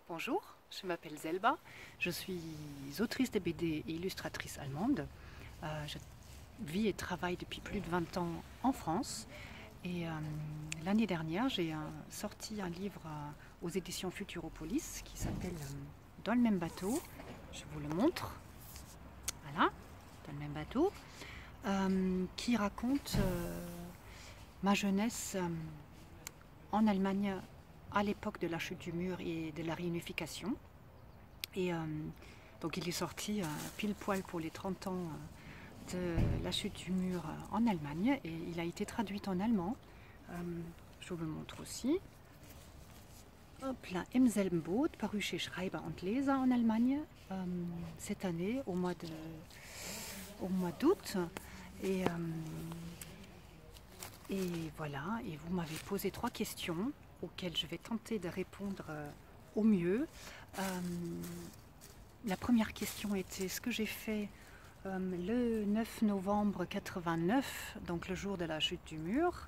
Bonjour, je m'appelle Zelba, je suis autrice de BD et illustratrice allemande. Je vis et travaille depuis plus de 20 ans en France et l'année dernière j'ai sorti un livre aux éditions Futuropolis qui s'appelle Dans le même bateau. Je vous le montre, voilà, dans le même bateau, qui raconte ma jeunesse en Allemagne à l'époque de la chute du mur et de la réunification. Et donc il est sorti pile poil pour les 30 ans de la chute du mur en Allemagne et il a été traduit en allemand. Je vous le montre aussi. Hop là, Im selben Boot, paru chez Schreiber und Leser en Allemagne cette année au mois d'août. Et voilà, et vous m'avez posé 3 questions auxquelles je vais tenter de répondre au mieux. La première question était ce que j'ai fait le 9 novembre 89, donc le jour de la chute du mur,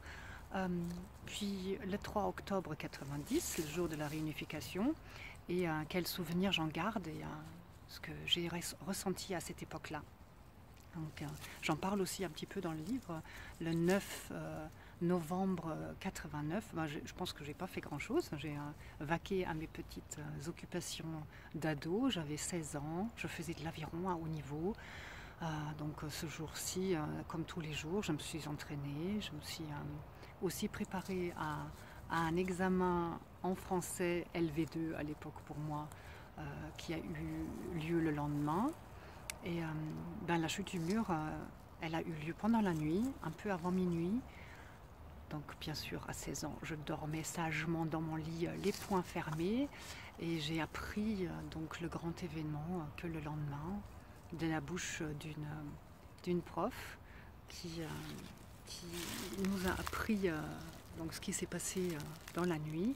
puis le 3 octobre 90, le jour de la réunification, et quels souvenirs j'en garde et ce que j'ai ressenti à cette époque-là. Donc, j'en parle aussi un petit peu dans le livre. Le 9 novembre 89, je pense que je n'ai pas fait grand-chose. J'ai vaqué à mes petites occupations d'ado. J'avais 16 ans, je faisais de l'aviron à haut niveau. Donc ce jour-ci, comme tous les jours, je me suis entraînée. Je me suis aussi préparée à un examen en français LV2 à l'époque pour moi, qui a eu lieu le lendemain. Et la chute du mur, elle a eu lieu pendant la nuit, un peu avant minuit. Donc bien sûr, à 16 ans, je dormais sagement dans mon lit, les poings fermés. Et j'ai appris donc le grand événement que le lendemain, de la bouche d'une prof qui nous a appris donc ce qui s'est passé dans la nuit.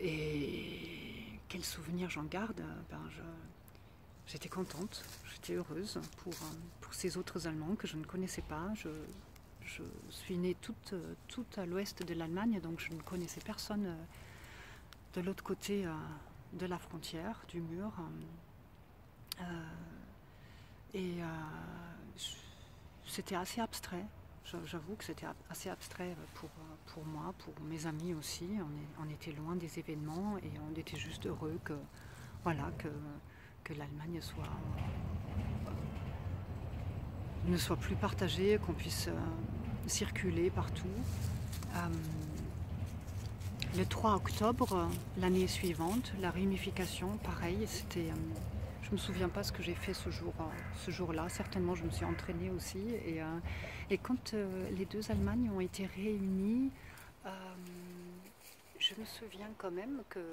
Et quels souvenirs j'en garde. J'étais contente, j'étais heureuse pour ces autres Allemands que je ne connaissais pas. Je suis née tout à l'ouest de l'Allemagne, donc je ne connaissais personne de l'autre côté de la frontière, du mur. C'était assez abstrait. J'avoue que c'était assez abstrait pour moi, pour mes amis aussi. On était loin des événements et on était juste heureux que l'Allemagne ne soit plus partagée, qu'on puisse circuler partout. Le 3 octobre, l'année suivante, la réunification, pareil, je ne me souviens pas ce que j'ai fait ce jour-là. Certainement, je me suis entraînée aussi. Et quand les deux Allemagnes ont été réunies, je me souviens quand même que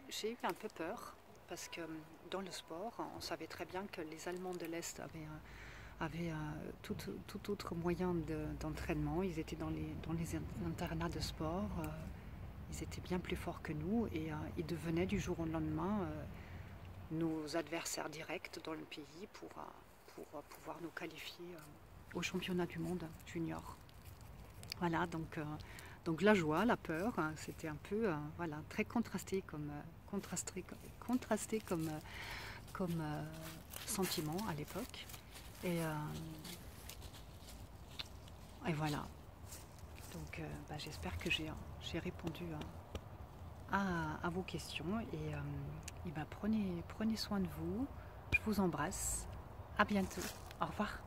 j'ai eu un peu peur. Parce que dans le sport, on savait très bien que les Allemands de l'Est avaient tout autre moyen d'entraînement. Ils étaient dans les internats de sport. Ils étaient bien plus forts que nous et ils devenaient du jour au lendemain nos adversaires directs dans le pays pour pouvoir nous qualifier au championnat du monde junior. Voilà, donc la joie, la peur, c'était un peu très contrasté comme sentiment à l'époque. Et voilà. Donc j'espère que j'ai répondu à vos questions et prenez soin de vous. Je vous embrasse. À bientôt. Au revoir.